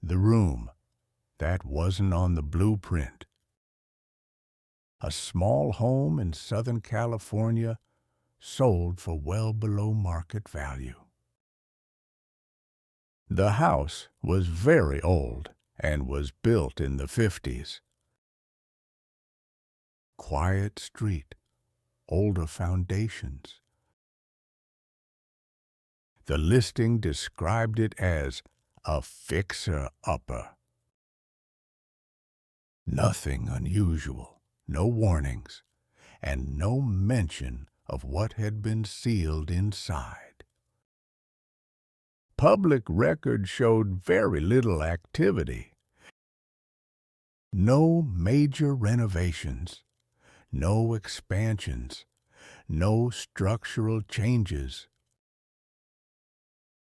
The room that wasn't on the blueprint. A small home in Southern California sold for well below market value. The house was very old and was built in the 50s. Quiet street, older foundations. The listing described it as a fixer-upper. Nothing unusual, no warnings, and no mention of what had been sealed inside. Public record showed very little activity. No major renovations, no expansions, no structural changes.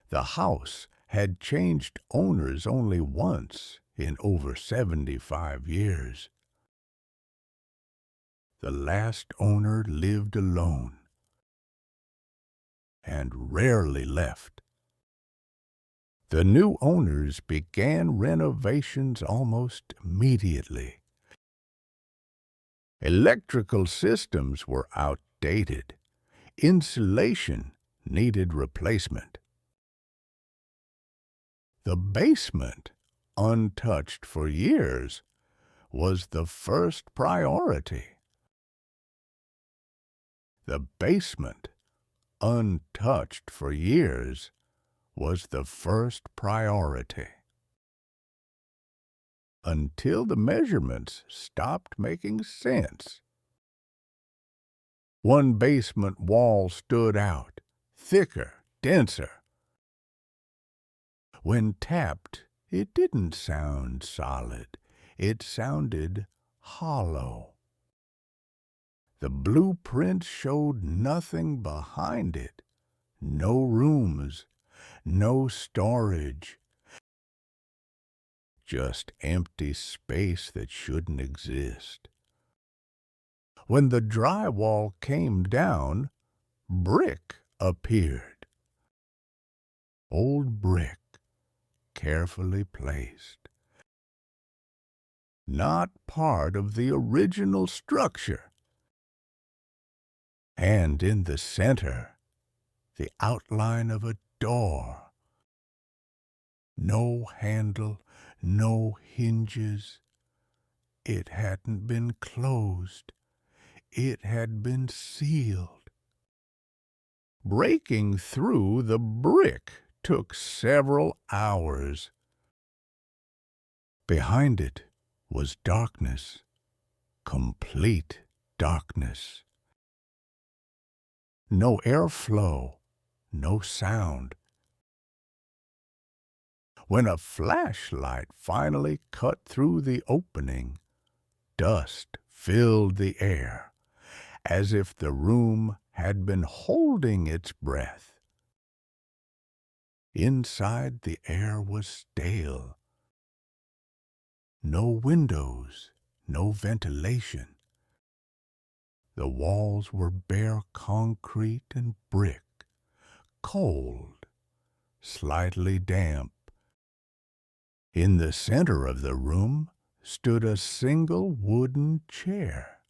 The house had changed owners only once in over 75 years. The last owner lived alone and rarely left. The new owners began renovations almost immediately. Electrical systems were outdated. Insulation needed replacement. The basement, untouched for years, was the first priority. The basement, untouched for years, was the first priority. Until the measurements stopped making sense. One basement wall stood out, thicker, denser. When tapped, it didn't sound solid. It sounded hollow. The blueprint showed nothing behind it. No rooms, no storage. Just empty space that shouldn't exist. When the drywall came down, brick appeared. Old brick, carefully placed. Not part of the original structure. And in the center, the outline of a door. No handle, no hinges. It hadn't been closed. It had been sealed. Breaking through the brick took several hours. Behind it was darkness, complete darkness. No airflow, no sound. When a flashlight finally cut through the opening, dust filled the air, as if the room had been holding its breath. Inside, the air was stale. No windows, no ventilation. The walls were bare concrete and brick, cold, slightly damp. In the center of the room stood a single wooden chair,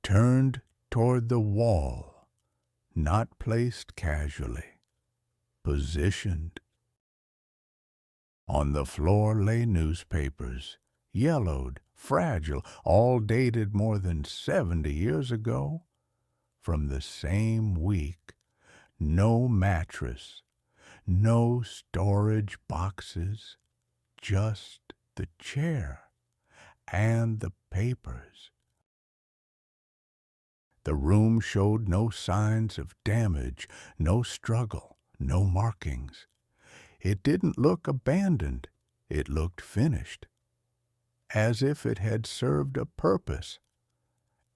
turned toward the wall, not placed casually, positioned. On the floor lay newspapers, yellowed, fragile, all dated more than 70 years ago. From the same week, no mattress, no storage boxes, just the chair and the papers. The room showed no signs of damage, no struggle, no markings. It didn't look abandoned. It looked finished, as if it had served a purpose,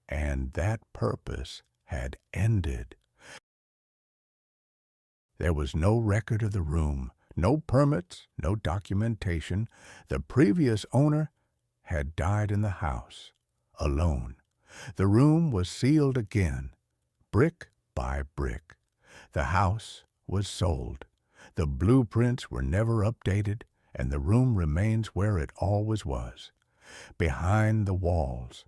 and that purpose had ended. There was no record of the room, no permits, no documentation. The previous owner had died in the house, alone. The room was sealed again, brick by brick. The house was sold. The blueprints were never updated, and the room remains where it always was, behind the walls,